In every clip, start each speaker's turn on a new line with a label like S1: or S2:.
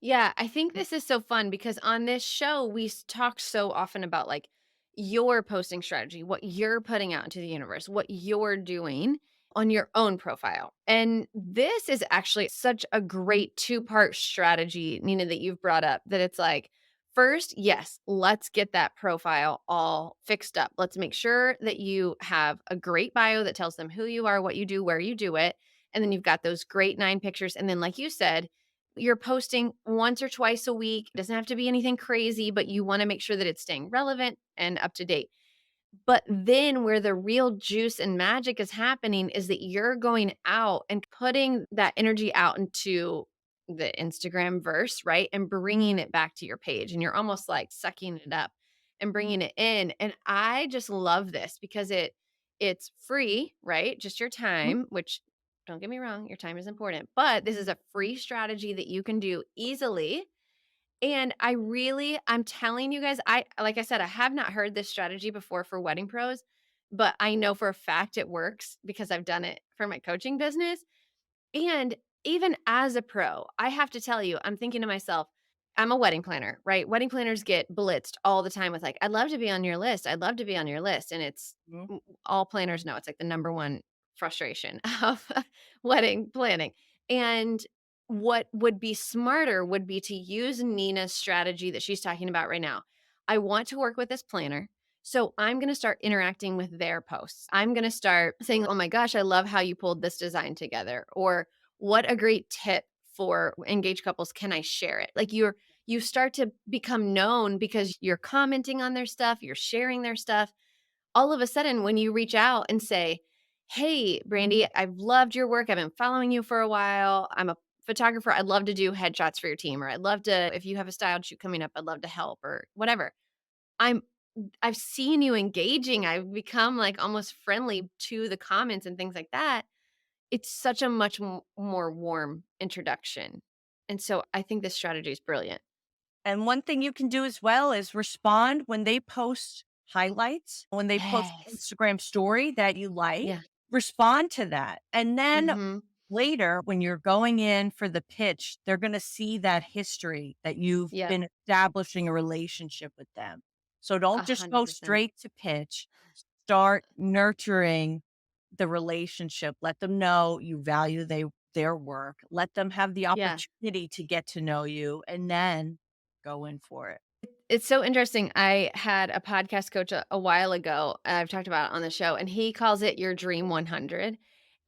S1: Yeah, I think this is so fun because on this show, talk so often about like your posting strategy, what you're putting out into the universe, what you're doing on your own profile. And this is actually such a great two-part strategy, Nina, that you've brought up that it's like, first, yes, let's get that profile all fixed up. Let's make sure that you have a great bio that tells them who you are, what you do, where you do it. And then you've got those great 9 pictures. And then, like you said, you're posting once or twice a week. It doesn't have to be anything crazy, but you want to make sure that it's staying relevant and up to date. But then where the real juice and magic is happening is that you're going out and putting that energy out into the Instagram verse, right? And bringing it back to your page. And you're almost like sucking it up and bringing it in. And I just love this because it's free, right? Just your
S2: Mhm.
S1: time, which don't get me wrong, your time is important, but this is a free strategy that you can do easily. And I'm telling you guys, like I said, I have not heard this strategy before for wedding pros, but I know for a fact it works because I've done it for my coaching business. And even as a pro, I have to tell you, I'm thinking to myself, I'm a wedding planner, right? Wedding planners get blitzed all the time with like, I'd love to be on your list. I'd love to be on your list. And
S2: Mhm.
S1: all planners know it's like the number one frustration of wedding planning. And what would be smarter would be to use Nina's strategy that she's talking about right now. I want to work with this planner. So I'm going to start interacting with their posts. I'm going to start saying, "Oh my gosh, I love how you pulled this design together," or "What a great tip for engaged couples. Can I share it?" Like you start to become known because you're commenting on their stuff, you're sharing their stuff. All of a sudden when you reach out and say, "Hey, Brandee, I've loved your work. I've been following you for a while. I'm a photographer. I'd love to do headshots for your team, or I'd love to if you have a styled shoot coming up, I'd love to help," or whatever. I'm I've seen you engaging. I've become, like, almost friendly to the comments and things like that. It's such a much more warm introduction, and so I think this strategy is brilliant.
S2: And one thing you can do as well is respond when they post highlights, when they post
S1: Yes.
S2: Instagram story that you like,
S1: Yeah.
S2: respond to that. And then
S1: Mhm.
S2: later, when you're going in for the pitch, they're going to see that history that you've
S1: Yep.
S2: been establishing a relationship with them. So don't just go
S1: 100%.
S2: straight to pitch, start nurturing the relationship. Let them know you value their work. Let them have the
S1: Yeah.
S2: opportunity to get to know you and then go in for it.
S1: It's so interesting. I had a podcast coach a while ago. I've talked about it on the show, and he calls it your dream 100.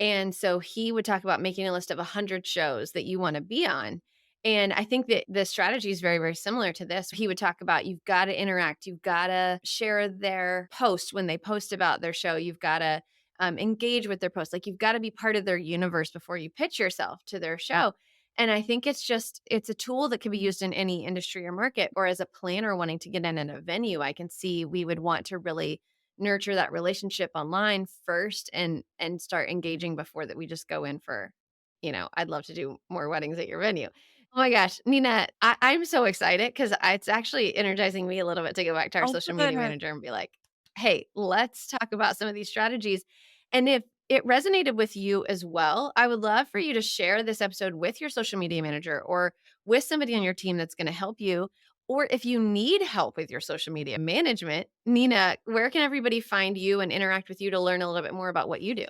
S1: And so he would talk about making a list of 100 shows that you want to be on. And I think that the strategy is very, very similar to this. He would talk about you've got to interact, you've got to share their post when they post about their show, you've got to engage with their post. Like you've got to be part of their universe before you pitch yourself to their show. And I think it's a tool that can be used in any industry or market, or as a planner wanting to get in a venue, I can see we would want to really nurture that relationship online first and start engaging before that we just go in for, I'd love to do more weddings at your venue. Oh my gosh, Nina, I'm so excited because it's actually energizing me a little bit to go back to our
S2: Oh,
S1: social media
S2: good.
S1: manager and be like, hey, let's talk about some of these strategies. And if it resonated with you as well, I would love for you to share this episode with your social media manager or with somebody on your team that's going to help you. Or if you need help with your social media management, Nina, where can everybody find you and interact with you to learn a little bit more about what you do?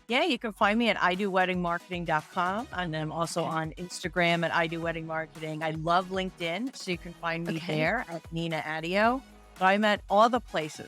S2: Yeah, you can find me at idoweddingmarketing.com, and I'm also
S1: Okay.
S2: on Instagram at idoweddingmarketing. I love LinkedIn, so you can find me
S1: Okay.
S2: there at Nina Adio. But I'm at all the places.